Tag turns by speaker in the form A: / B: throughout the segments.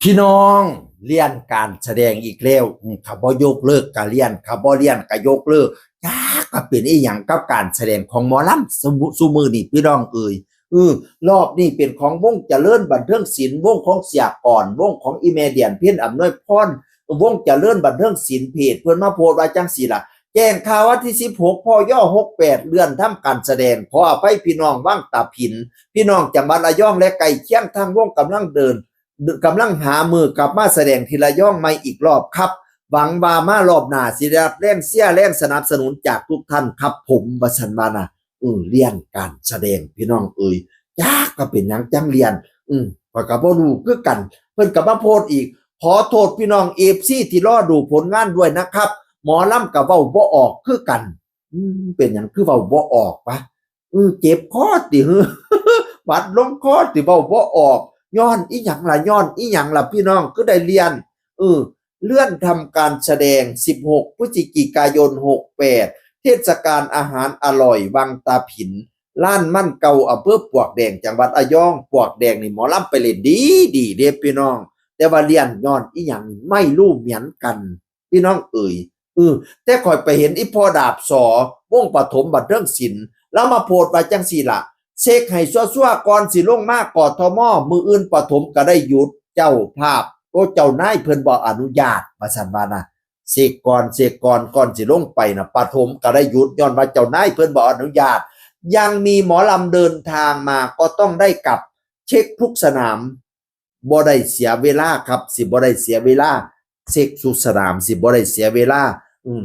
A: พี่น้องเรียนการแสดงอีกแล้วเขาบ่ยกเลิกก็เรียนเขาบ่เรียนก็ยกเลิกยากก็เป็นอีหยังกับการแสดงของหมอลำซุมื้อนี้พี่น้องเอ่ยรอบนี้เป็นของวงเจริญบันเทิงศิลป์วงของเสียก่อนวงของอีเมเดียนเพี้ยนอำนวยพรวงเจริญบันเทิงศิลป์เพจเพิ่นมาโพสต์ว่าจังซี่ล่ะแจ้งข่าววันที่16พย68เลื่อนทำการแสดงขออภัยพี่น้องวังตาผินพี่น้องจังหวัดระยองและใกล้เคียงทางวงกำลังหามือกลับมาแสดงทีละย่องไม่อีกรอบครับหวังว่ามารอบหน้าสิได้รับแรงเสียแรงสนับสนุนจากทุกท่านครับผมวสันต์วานะเรียนการแสดงพี่น้องเอ่ยยากก็เป็นหยังจังเรียนข้อยก็บ่รู้คือกันเพิ่นก็มาโพสต์อีกขอโทษพี่น้อง FC ที่รอดูผลงานด้วยนะครับหมอลำก็เว้าบ่ออกคือกันเป็นหยังคือเว้าบ่ออกปะเจ็บคอติหือบัดลงคอติเว้าบ่ออก ย้อนอีหยังล่ะย้อนอีหยังล่ะพี่น้องก็ได้เรียนเลื่อนทำการแสดง16พฤศจิกายน68เทศกาลอาหารอร่อยวังตาผินล้านมั่นเก่าอำเภอปวกแดงจังหวัดระยองปวกแดงนี่หมอลำไปเล่นดีเด้พี่น้องแต่ว่าเรียนย้อนอีหยังไม่รู้เหมือนกันพี่น้องเอ่ยแต่ข่อยไปเห็นอีพ่อดาบสอวงปฐมบันเทิงศิลป์แล้วมาโพสต์ว่าจังซี่ล่ะเช็คให้ซัวๆก่อนสิลงมากทมมืออื่นปฐมก็ได้หยุดเจ้าภาพเจ้านายเพิ่นบ่อนุญาตว่าซั่นว่านะเช็คก่อนก่อนสิลงไปนะปฐมก็ได้หยุดย้อนว่าเจ้านายเพิ่นบ่อนุญาตยังมีหมอลำเดินทางมาก็ต้องได้กลับเช็คทุกสนามบ่ได้เสียเวลาครับสิบ่ได้เสียเวลาเช็คทุกสนามสิบ่ได้เสียเวลา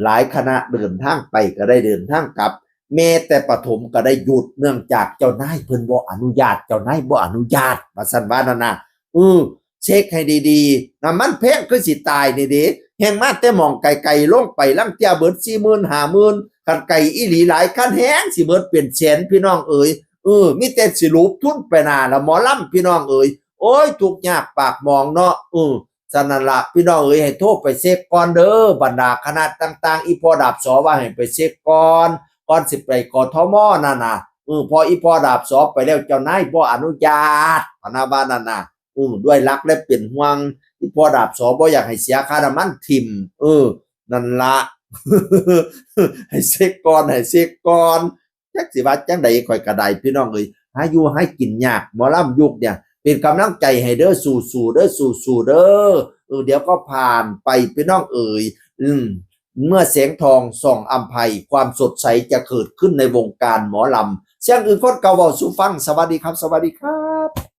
A: หลายคณะเดินทางไปก็ได้เดินทางกลับแม้แต่ปฐมก็ได้หยุดเนื่องจากเจ้านายเพิ่นบ่อนุญาตเจ้านายบ่อนุญาตว่าซั่นว่านั่นน่ะเช็คให้ดีๆน้ำมันแพงคือสิตายนี่เด้แฮงมาแต่หม่องไกลๆลงไปลังเที่ยเบิด 40,000 50,000คันไกลอีหลีหลายคันแฮงสิเบิดเป็นแสนพี่น้องเอ๋ยมีแต่สิรูปทุนไปหน้าละหมอลำพี่น้องเอ๋ยโอ้ยทุกข์ยากปากหมองเนาะฉะนั้นล่ะพี่น้องเอ๋ยให้โทรไปเช็คก่อนเด้อบรรดาคณะต่างๆอีพอดาบสอว่าให้ไปเช็คก่อนสิไปกทมนั่นน่ะพออีพอดาบสอไปแล้วเจ้านายบ่อนุญาตพนาบ้านนั่นน่ะด้วยรักและเป็นห่วงอีพอดาบสอบ่อยากให้เสียค่าน้ำมันทิ่มนั่นละให้เช็คก่อนจักสิว่าจังใดข่อยก็ได้พี่น้องเอ้ยหาอยู่ให้กินยากหมอลำยุคเนี่ยเป็นกำลังใจให้เด้อสู้ๆเด้อสู้ๆเด้อเดี๋ยวก็ผ่านไปพี่น้องเอ๋ยเมื่อแสงทองส่องอำไพความสดใสจะเกิดขึ้นในวงการหมอลำเสียงอื่นคนเก่าเว้าสู่ฟังสวัสดีครับสวัสดีครับ